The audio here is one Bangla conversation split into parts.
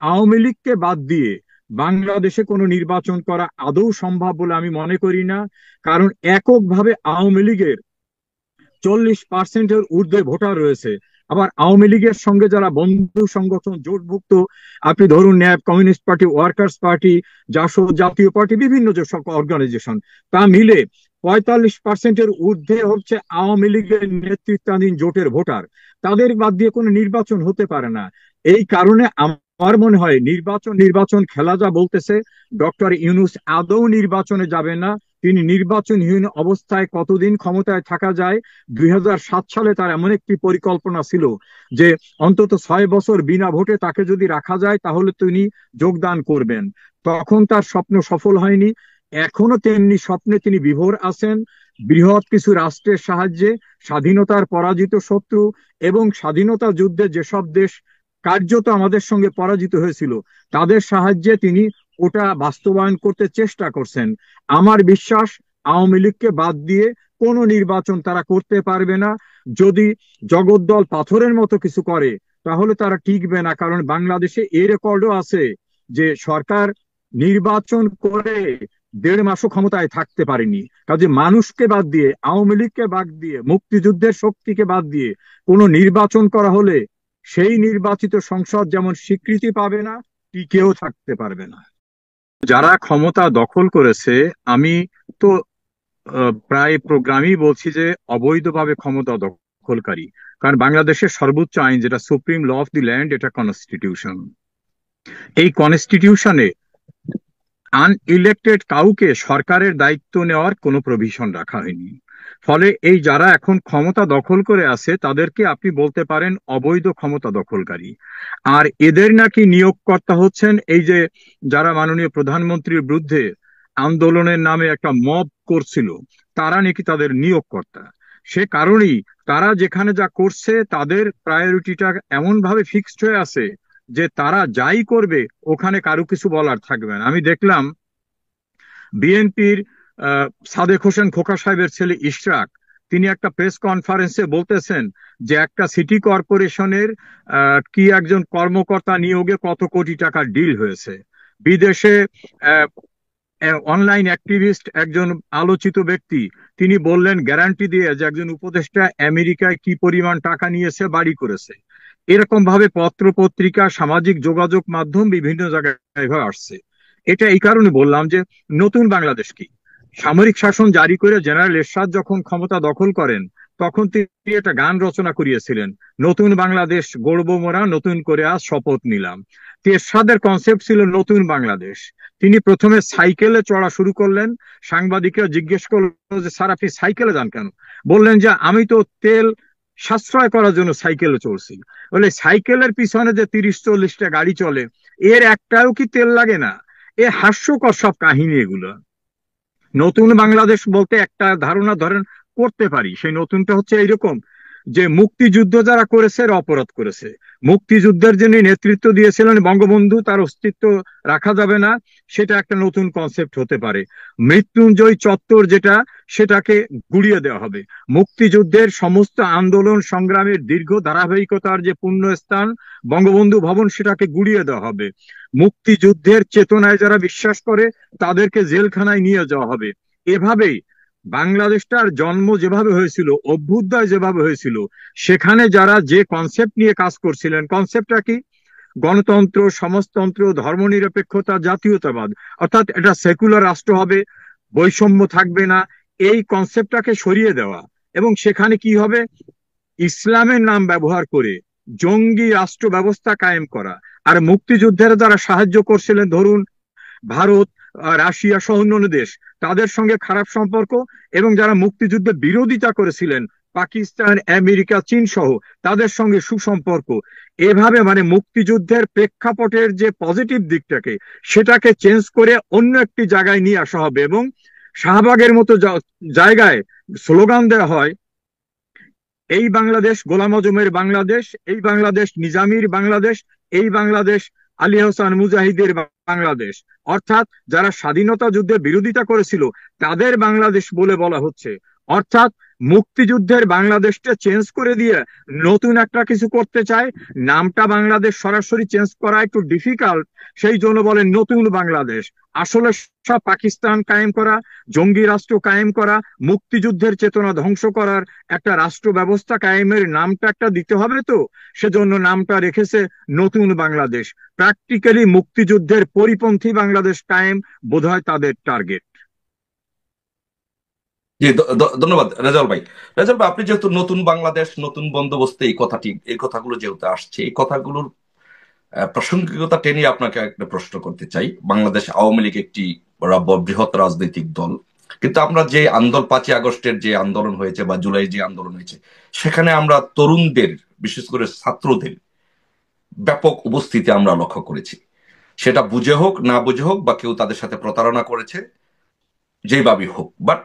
আওয়ামী লীগকে বাদ দিয়ে বাংলাদেশে কোনো নির্বাচন করা আদৌ সম্ভব বলে আমি মনে করি না। কারণ এককভাবে আওয়ামী লীগের 40%-এর ঊর্ধ্বে ভোটার রয়েছে। আবার আওয়ামী লীগের সঙ্গে যারা বন্ধু সংগঠন জোটভুক্ত, আপনি ধরুন NAP, communist party, workers party, Jasad, Jatiya party, বিভিন্ন যে সব অর্গানাইজেশন, তা মিলে 45%-এর ঊর্ধ্বে হচ্ছে আওয়ামী লীগের নেতৃত্বাধীন জোটের ভোটার। তাদের বাদ দিয়ে কোনো নির্বাচন হতে পারে না। এই কারণে আমার মনে হয় নির্বাচন নির্বাচন খেলা যা বলতেছে, ডক্টর ইউনূস আদৌ নির্বাচনে যাবে না। তিনি নির্বাচনহীন অবস্থায় কতদিন ক্ষমতায় থাকা যায়। 2007 সালে তার এমন একটি পরিকল্পনা ছিল যে অন্তত 6 বছর বিনা ভোটে তাকে যদি রাখা যায় তাহলে তিনি যোগদান করবেন। তখন তার স্বপ্ন সফল হয়নি। এখনো তেমনি স্বপ্নে তিনি বিভোর আছেন। বৃহৎ কিছু রাষ্ট্রের সাহায্যে স্বাধীনতার পরাজিত শত্রু এবং স্বাধীনতা যুদ্ধে যেসব দেশ কার্যত আমাদের সঙ্গে পরাজিত হয়েছিল, তাদের সাহায্যে তিনি ওটা বাস্তবায়ন করতে চেষ্টা করছেন। আমার বিশ্বাস আওয়ামী লীগকে বাদ দিয়ে কোনো নির্বাচন তারা করতে পারবে না। যদি জগদ্দল পাথরের মতো কিছু করে তাহলে তারা টিকবে না। কারণ বাংলাদেশে এই রেকর্ডও আছে যে সরকার নির্বাচন করে 1.5 মাসও ক্ষমতায় থাকতে পারেনি। কাজে মানুষকে বাদ দিয়ে, আওয়ামী লীগকে বাদ দিয়ে, মুক্তিযুদ্ধের শক্তিকে বাদ দিয়ে কোনো নির্বাচন করা হলে সেই নির্বাচিত সংসদ যেমন স্বীকৃতি পাবে না, টিকেও থাকতে পারবে না। যারা ক্ষমতা দখল করেছে, আমি তো প্রায় প্রোগ্রামই বলছি যে অবৈধভাবে ক্ষমতা দখলকারী। কারণ বাংলাদেশের সর্বোচ্চ আইন যেটা supreme law of the land, এটা কনস্টিটিউশন। এই কনস্টিটিউশনে আনইলেক্টেড কাউকে সরকারের দায়িত্ব নেওয়ার কোনো প্রভিশন রাখা হয়নি। ফলে এই যারা এখন ক্ষমতা দখল করে আছে তাদেরকে আপনি বলতে পারেন অবৈধ ক্ষমতা দখলকারী। আর এদের নাকি নিয়োগকর্তা হচ্ছেন এই যে যারা মাননীয় প্রধানমন্ত্রীর বিরুদ্ধে আন্দোলনের নামে একটা মব করছিল, তারা নাকি তাদের নিয়োগকর্তা। সে কারণেই তারা যেখানে যা করছে তাদের প্রায়োরিটিটা এমন ভাবে ফিক্সড হয়ে আছে যে তারা যাই করবে ওখানে কারো কিছু বলার থাকবে না। আমি দেখলাম বিএনপির সাদেক হোসেন খোকা সাহেবের ছেলে ইশরাক, তিনি একটা প্রেস কনফারেন্সে বলতেছেন যে একটা সিটি কর্পোরেশনের কি একজন কর্মকর্তা নিয়োগে কত কোটি টাকার ডিল হয়েছে। বিদেশে অনলাইন অ্যাক্টিভিস্ট একজন আলোচিত ব্যক্তি, তিনি বললেন গ্যারান্টি দিয়ে যে একজন উপদেষ্টা আমেরিকায় কি পরিমাণ টাকা নিয়েছে, বাড়ি করেছে। এরকম ভাবে পত্র পত্রিকা, সামাজিক যোগাযোগ মাধ্যম বিভিন্ন জায়গায় এভাবে আসছে। এটা এই কারণে বললাম যে নতুন বাংলাদেশ কি, সামরিক শাসন জারি করে জেনারেল এরশাদ যখন ক্ষমতা দখল করেন তখন তিনি একটা গান রচনা করিয়েছিলেন, নতুন বাংলাদেশ গড়ব মোরা, নতুন করে আজ শপথ নিলাম। এরশাদের কনসেপ্ট ছিল নতুন বাংলাদেশ। তিনি প্রথমে সাইকেলে চড়া শুরু করলেন। সাংবাদিকরা জিজ্ঞেস করলো যে স্যার আপনি সাইকেলে যান কেন? বললেন যে আমি তো তেল সাশ্রয় করার জন্য সাইকেলে চড়ছি। বলে সাইকেলের পিছনে যে 30-40টা গাড়ি চলে, এর একটাও কি তেল লাগে না? এ হাস্যকর সব কাহিনী এগুলো। নতুন বাংলাদেশ বলতে একটা ধারণা ধরেন করতে পারি, সেই নতুনটা হচ্ছে এইরকম যে মুক্তিযুদ্ধ যারা করেছে এরা অপরাধ করেছে। মুক্তিযুদ্ধের যিনি নেতৃত্ব দিয়েছিলেন বঙ্গবন্ধু, তার অস্তিত্ব রাখা যাবে না, সেটা একটা নতুন কনসেপ্ট হতে পারে। মৃত্যুঞ্জয় চত্বর যেটা, সেটাকে গুড়িয়ে দেওয়া হবে। মুক্তিযুদ্ধের সমস্ত আন্দোলন সংগ্রামের দীর্ঘ ধারাবাহিকতার যে পুণ্যস্থান বঙ্গবন্ধু ভবন, সেটাকে গুড়িয়ে দেওয়া হবে। মুক্তিযুদ্ধের চেতনায় যারা বিশ্বাস করে তাদেরকে জেলখানায় নিয়ে যাওয়া হবে। এভাবেই বাংলাদেশটার জন্ম যেভাবে হয়েছিল, অভ্যুদয় যেভাবে হয়েছিল, সেখানে যারা যে কনসেপ্ট নিয়ে কাজ করছিলেন, কনসেপ্টটা কি? গণতন্ত্র, সমাজতন্ত্র, ধর্মনিরপেক্ষতা, জাতীয়তাবাদ, অর্থাৎ এটা সেকুলার রাষ্ট্র হবে, বৈষম্য থাকবে না, এই কনসেপ্টটাকে সরিয়ে দেওয়া। এবং সেখানে কি হবে? ইসলামের নাম ব্যবহার করে জঙ্গি রাষ্ট্র ব্যবস্থা কায়েম করা। আর মুক্তিযুদ্ধের যারা সাহায্য করছিলেন, ধরুন ভারত, রাশিয়া সহ অন্যান্য দেশ, তাদের সঙ্গে খারাপ সম্পর্ক, এবং যারা মুক্তিযুদ্ধে বিরোধিতা করেছিলেন পাকিস্তান, আমেরিকা, চীন সহ, তাদের সঙ্গে সুসম্পর্ক। এভাবে মানে মুক্তিযুদ্ধের প্রেক্ষাপটের যে পজিটিভ দিকটাকে, সেটাকে চেঞ্জ করে অন্য একটি জায়গায় নিয়ে আসা হবে। এবং শাহবাগের মতো জায়গায় স্লোগান দেওয়া হয়, এই বাংলাদেশ গোলাম আজমের বাংলাদেশ, এই বাংলাদেশ নিজামীর বাংলাদেশ, এই বাংলাদেশ আলী হোসেন মুজাহিদের বাংলাদেশ। অর্থাৎ যারা স্বাধীনতা যুদ্ধে বিরোধিতা করেছিল তাদের বাংলাদেশ বলে বলা হচ্ছে। অর্থাৎ মুক্তিযুদ্ধের বাংলাদেশটা চেঞ্জ করে দিয়ে নতুন একটা কিছু করতে চায়। নামটা বাংলাদেশ সরাসরি চেঞ্জ করা একটু ডিফিকাল্ট, সেই জন্য বলে নতুন বাংলাদেশ। আসলে সব পাকিস্তান কায়েম করা, জঙ্গি রাষ্ট্র কায়েম করা, মুক্তিযুদ্ধের চেতনা ধ্বংস করার একটা রাষ্ট্র ব্যবস্থা কায়েমের নামটা একটা দিতে হবে, তো সেজন্য নামটা রেখেছে নতুন বাংলাদেশ। প্র্যাকটিক্যালি মুক্তিযুদ্ধের পরিপন্থী বাংলাদেশ কায়েম বোধহয় তাদের টার্গেট। জি, ধন্যবাদ রেজাউল ভাই। রেজাউল ভাই, আপনি যেহেতু নতুন বাংলাদেশ নতুন বন্দোবস্ত এই কথাগুলো যেহেতু আসছে, এই কথাগুলোর প্রাসঙ্গিকতা টেনে আপনাকে একটা প্রশ্ন করতে চাই। বাংলাদেশ আওয়ামী লীগ একটি বৃহৎ রাজনৈতিক দল, কিন্তু আমরা যে 5ই আগস্টের যে আন্দোলন হয়েছে বা জুলাই যে আন্দোলন হয়েছে, সেখানে আমরা তরুণদের, বিশেষ করে ছাত্রদের ব্যাপক উপস্থিতি আমরা লক্ষ্য করেছি। সেটা বুঝে হোক না বুঝে হোক, বা কেউ তাদের সাথে প্রতারণা করেছে, যেভাবে হোক, বাট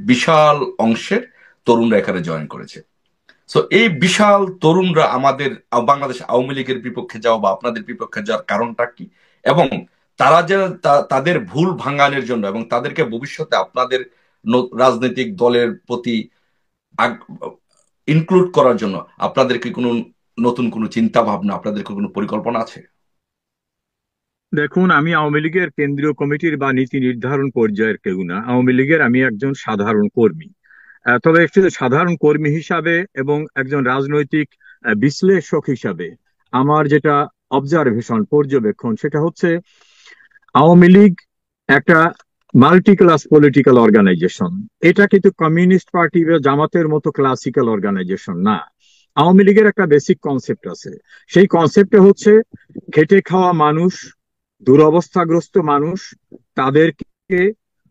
বিশাল অংশের তরুণরা এখানে জয়েন করেছে। সো এই বিশাল তরুণরা আমাদের বাংলাদেশ আওয়ামী লীগের বিপক্ষে যাওয়া বা আপনাদের বিপক্ষে যাওয়ার কারণটা কি, এবং তারা যে তাদের ভুল ভাঙানোর জন্য এবং তাদেরকে ভবিষ্যতে আপনাদের রাজনৈতিক দলের প্রতি ইনক্লুড করার জন্য আপনাদের কি কোনো নতুন কোনো চিন্তা ভাবনা, আপনাদের কি কোনো পরিকল্পনা আছে? দেখুন, আমি আওয়ামী লীগের কেন্দ্রীয় কমিটির বা নীতি নির্ধারণ পর্যায়ের কেউ না। আওয়ামী লীগের আমি একজন সাধারণ কর্মী। তবে একটি সাধারণ কর্মী হিসাবে এবং একজন রাজনৈতিক বিশ্লেষক হিসাবে আমার যেটা অবজারভেশন, পর্যবেক্ষণ, সেটা হচ্ছে আওয়ামী লীগ একটা মাল্টি ক্লাস পলিটিক্যাল অর্গানাইজেশন। এটা কিন্তু কমিউনিস্ট পার্টি বা জামাতের মতো ক্লাসিক্যাল অর্গানাইজেশন না। আওয়ামী লীগের একটা বেসিক কনসেপ্ট আছে। সেই কনসেপ্টে হচ্ছে খেটে খাওয়া মানুষ, দুরবস্থাগ্রস্ত মানুষ, তাদেরকে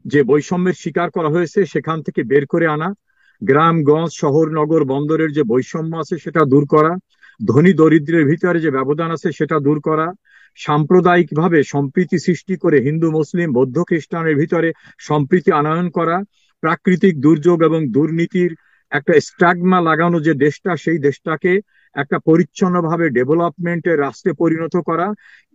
যে বৈষম্যের শিকার করা হয়েছে সেখান থেকে বের করে আনা, গ্রামগঞ্জ শহর নগর বন্দরের যে বৈষম্য আছে সেটা দূর করা, ধনী দরিদ্রের ভিতরে যে ব্যবধান আছে সেটা দূর করা, সাম্প্রদায়িক ভাবে সম্প্রীতি সৃষ্টি করে হিন্দু মুসলিম বৌদ্ধ খ্রিস্টানের ভিতরে সম্প্রীতি আনয়ন করা, প্রাকৃতিক দুর্যোগ এবং দুর্নীতির একটা স্ট্যাগমা লাগানো যে দেশটা, সেই দেশটাকে একটা পরিচ্ছন্নভাবে ডেভেলপমেন্টের রাষ্ট্রে পরিণত করা।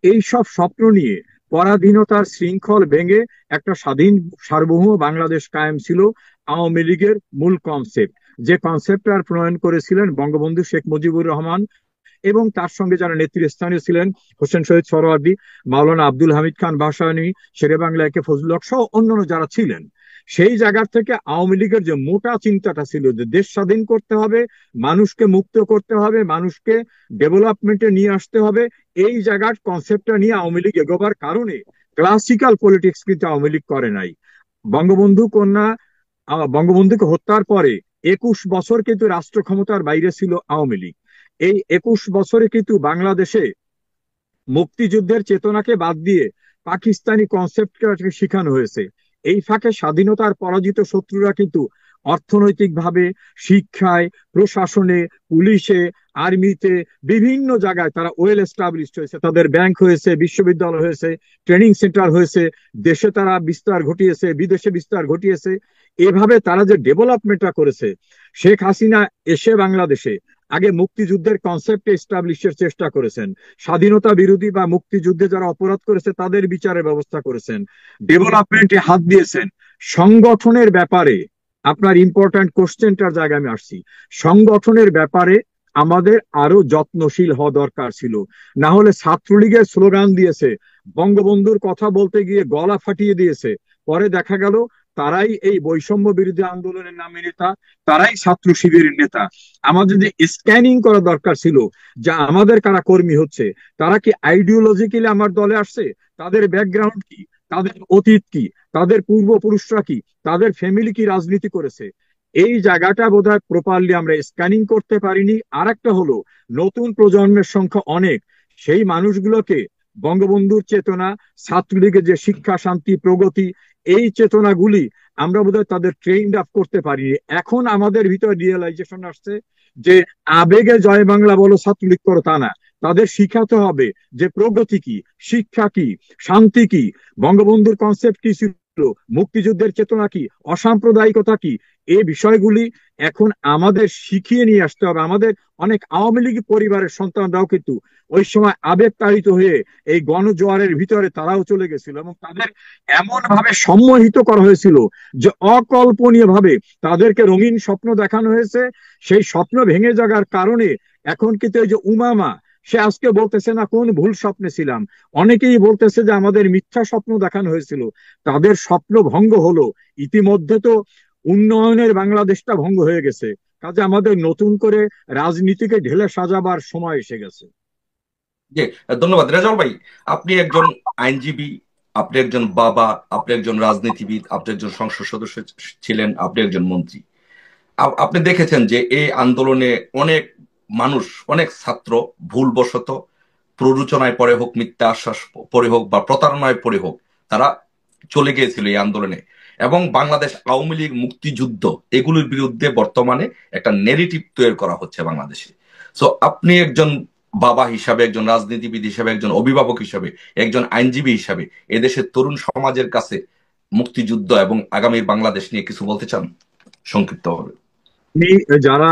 এই সব স্বপ্ন নিয়ে পরাধীনতার শৃঙ্খল ভেঙে একটা স্বাধীন সার্বভৌম বাংলাদেশ কায়েম ছিল আওয়ামী লীগের মূল কনসেপ্ট। যে কনসেপ্টটার প্রণয়ন করেছিলেন বঙ্গবন্ধু শেখ মুজিবুর রহমান এবং তার সঙ্গে যারা নেতৃস্থানীয় ছিলেন, হোসেন শহীদ সোহরাওয়ার্দী, মাওলানা আব্দুল হামিদ খান ভাসানী, শেরেবাংলা একে ফজলুল হক সহ অন্যান্য যারা ছিলেন। সেই জায়গা থেকে আওয়ামী লীগের যে মোটা চিন্তাটা ছিল যে দেশ স্বাধীন করতে হবে, মানুষকে মুক্ত করতে হবে, মানুষকে ডেভেলপমেন্টে নিয়ে আসতে হবে, এই জায়গার কনসেপ্টটা নিয়ে আওয়ামী লীগ এগোবার কারণে ক্লাসিক্যাল পলিটিক্স কিন্তু আওয়ামী লীগ করে নাই। বঙ্গবন্ধু কন্যা বঙ্গবন্ধুকে হত্যার পরে 21 বছর কিন্তু রাষ্ট্র ক্ষমতার বাইরে ছিল আওয়ামী লীগ। এই 21 বছরে কিন্তু বাংলাদেশে মুক্তিযুদ্ধের চেতনাকে বাদ দিয়ে পাকিস্তানি কনসেপ্টকে শিখানো হয়েছে। এই ফাঁকে স্বাধীনতার পরাজিত শত্রুরা কিন্তু অর্থনৈতিকভাবে, শিক্ষায়, প্রশাসনে, পুলিশে, আর্মিতে, বিভিন্ন জায়গায় তারা ওয়েল এস্টাবলিশড হয়েছে। তাদের ব্যাংক হয়েছে, বিশ্ববিদ্যালয় হয়েছে, ট্রেনিং সেন্টার হয়েছে, দেশে তারা বিস্তার ঘটিয়েছে, বিদেশে বিস্তার ঘটিয়েছে। এভাবে তারা যে ডেভেলপমেন্টটা করেছে, শেখ হাসিনা এসে বাংলাদেশে আগে মুক্তিযুদ্ধের কনসেপ্ট এস্টাবলিশের চেষ্টা করেছেন, স্বাধীনতা বিরোধী বা মুক্তিযুদ্ধে যারা অপরাধ করেছে তাদের বিচারের ব্যবস্থা করেছেন, ডেভেলপমেন্টে হাত দিয়েছেন। সংগঠনের ব্যাপারে আপনার ইম্পর্ট্যান্ট কোশ্চেনটার জায়গায় আমি আসছি। সংগঠনের ব্যাপারে আমাদের আরো যত্নশীল হওয়া দরকার ছিল। না হলে ছাত্রলীগের স্লোগান দিয়েছে, বঙ্গবন্ধুর কথা বলতে গিয়ে গলা ফাটিয়ে দিয়েছে, পরে দেখা গেল তারাই এই বৈষম্য বিরোধী আন্দোলনের নামে নেতা, তারাই ছাত্র শিবিরের নেতা। আমাদের যে স্ক্যানিং করা দরকার ছিল যা আমাদের কারা কর্মী হচ্ছে, তারা কি আইডিওলজিক্যালি আমার দলে আসছে, তাদের ব্যাকগ্রাউন্ড কি, তাদের অতীত কি, তাদের পূর্বপুরুষরা কি, তাদের ফ্যামিলি কি রাজনীতি করেছে, এই জায়গাটা বোধহয় প্রপারলি আমরা স্ক্যানিং করতে পারিনি। আর একটা হলো, নতুন প্রজন্মের সংখ্যা অনেক, সেই মানুষগুলোকে বঙ্গবন্ধুর চেতনা, ছাত্রলীগের যে শিক্ষা শান্তি প্রগতি, এই চেতনাগুলি আমরা বোধহয় তাদের ট্রেইনড আপ করতে পারিনি। এখন আমাদের ভিতরে রিয়েলাইজেশন আসছে যে আবেগে জয় বাংলা বলো ছাত্রলীগ করো তা না, তাদের শিখাতে হবে যে প্রগতি কি, শিক্ষা কি, শান্তি কি, বঙ্গবন্ধুর কনসেপ্ট কি ছিল, মুক্তিযুদ্ধের চেতনা কি, অসাম্প্রদায়িকতা কি, এই বিষয়গুলি এখন আমাদের শিখিয়ে নিয়ে আসতে হবে। আমাদের অনেক আওয়ামী লীগ পরিবারের সন্তানরাও কিন্তু ওই সময় আবেগতাড়িত হয়ে এই গণজোয়ারের ভিতরে তারাও চলে গেছিল, এবং তাদের এমন ভাবে সম্মোহিত করা হয়েছিল যে অকল্পনীয় ভাবে তাদেরকে রঙিন স্বপ্ন দেখানো হয়েছে। সেই স্বপ্ন ভেঙে যাওয়ার কারণে এখন কিন্তু এই যে উমামা, সে আজকে বলতেছে না কোন ভুল স্বপ্নে ছিলাম, অনেকেই বলতেছে যে আমাদের মিথ্যা স্বপ্ন দেখানো হয়েছিল। তাদের স্বপ্ন ভঙ্গ হলো, ইতিমধ্যে তো উন্নয়নের বাংলাদেশটা ভঙ্গ হয়ে গেছে। কাজে আমাদের নতুন করে রাজনীতিকে ঢেলে সাজাবার সময় এসে গেছে। জি, ধন্যবাদ রেজাউল ভাই। আপনি একজন আইনজীবী, আপনি একজন বাবা, আপনি একজন রাজনীতিবিদ, আপনি একজন সংসদ সদস্য ছিলেন, আপনি একজন মন্ত্রী। আপনি দেখেছেন যে এই আন্দোলনে অনেক মানুষ, অনেক ছাত্র ভুলবশত প্ররোচনায় পড়ে হোক, মিথ্যা আশ্বাস পড়ে হোক, বা প্রতারণায় পড়ে হোক, তারা চলে গিয়েছিল এই আন্দোলনে। এবং বাংলাদেশ আওয়ামী লীগ, মুক্তিযুদ্ধ, এগুলোর বিরুদ্ধে বর্তমানে একটা নেগেটিভ তৈরি করা হচ্ছে বাংলাদেশে। সো আপনি একজন বাবা হিসাবে, একজন রাজনীতিবিদ হিসাবে, একজন অভিভাবক হিসাবে, একজন আইনজীবী হিসাবে এদেশের তরুণ সমাজের কাছে মুক্তিযুদ্ধ এবং আগামীর বাংলাদেশ নিয়ে কিছু বলতে চান সংক্ষিপ্তভাবে? যারা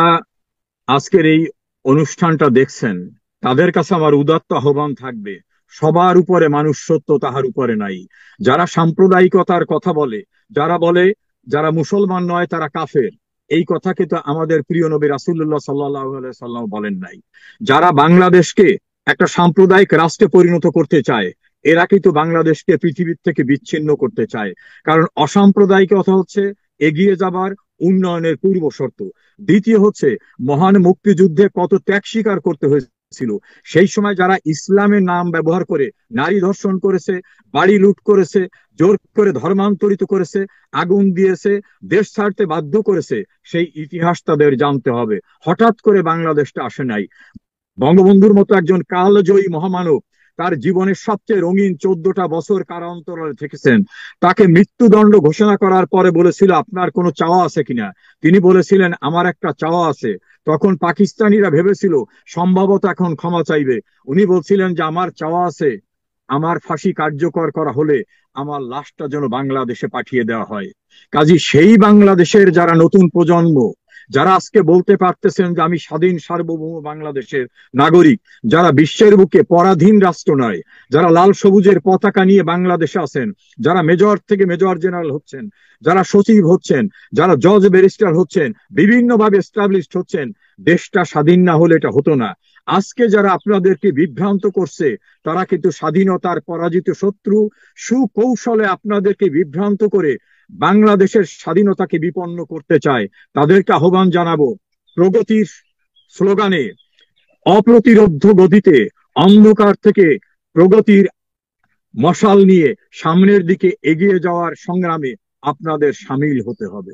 আজকের এই অনুষ্ঠানটা দেখছেন, তাদের কাছে আমার উদাত্ত আহ্বান থাকবে, সবার উপরে মানুষ সত্য, তাহার উপরে নাই। যারা সাম্প্রদায়িকতার কথা বলে, যারা বলে যারা মুসলমান নয় তারা কাফের, এই কথা কিন্তু আমাদের প্রিয় নবী রাসূলুল্লাহ সাল্লাল্লাহু আলাইহি সাল্লাম বলেন নাই। যারা বাংলাদেশকে একটা সাম্প্রদায়িক রাষ্ট্রে পরিণত করতে চায়, এরা কিন্তু বাংলাদেশকে পৃথিবীর থেকে বিচ্ছিন্ন করতে চায়। কারণ অসাম্প্রদায়িকতা হচ্ছে এগিয়ে যাবার, উন্নয়নের পূর্ব শর্ত। দ্বিতীয় হচ্ছে, মহান মুক্তিযুদ্ধে কত ত্যাগ স্বীকার করতে হয়েছিল। সেই সময় যারা ইসলামের নাম ব্যবহার করে নারী ধর্ষণ করেছে, বাড়ি লুট করেছে, জোর করে ধর্মান্তরিত করেছে, আগুন দিয়েছে, দেশ ছাড়তে বাধ্য করেছে, সেই ইতিহাস তাদের জানতে হবে। হঠাৎ করে বাংলাদেশটা আসে নাই। বঙ্গবন্ধুর মতো একজন কালজয়ী মহামানব তার জীবনের সবচেয়ে রঙিন 14টা বছর কারান্তরালে থেকেছেন। তাকে মৃত্যুদণ্ড ঘোষণা করার পরে বলেছিল আপনার কোনো চাওয়া আছে কিনা, তিনি বলেছিলেন আমার একটা চাওয়া আছে। তখন পাকিস্তানিরা ভেবেছিল সম্ভবত এখন ক্ষমা চাইবে। উনি বলছিলেন যে আমার চাওয়া আছে, আমার ফাঁসি কার্যকর করা হলে আমার লাশটা যেন বাংলাদেশে পাঠিয়ে দেওয়া হয়। কাজী সেই বাংলাদেশের যারা নতুন প্রজন্ম, যারা আজকে বলতে পারতেছেন যে আমি স্বাধীন সার্বভৌম বাংলাদেশের নাগরিক, যারা বিশ্বের বুকে পরাধীন রাষ্ট্র নয়, যারা লাল সবুজের পতাকা নিয়ে বাংলাদেশে আছেন, যারা মেজর থেকে মেজর জেনারেল হচ্ছেন, যারা সচিব হচ্ছেন, যারা জজ ব্যারিস্টার হচ্ছেন, বিভিন্নভাবে এস্টাবলিশড হচ্ছেন, দেশটা স্বাধীন না হলে এটা হতো না। আজকে যারা আপনাদেরকে বিভ্রান্ত করছে, তারা কিন্তু স্বাধীনতার পরাজিত শত্রু। সুকৌশলে আপনাদেরকে বিভ্রান্ত করে বাংলাদেশের স্বাধীনতাকে বিপন্ন করতে চায়। তাদেরকে আহ্বান জানাবো, প্রগতির স্লোগানে অপ্রতিরোধ্য গতিতে অন্ধকার থেকে প্রগতির মশাল নিয়ে সামনের দিকে এগিয়ে যাওয়ার সংগ্রামে আপনাদের সামিল হতে হবে।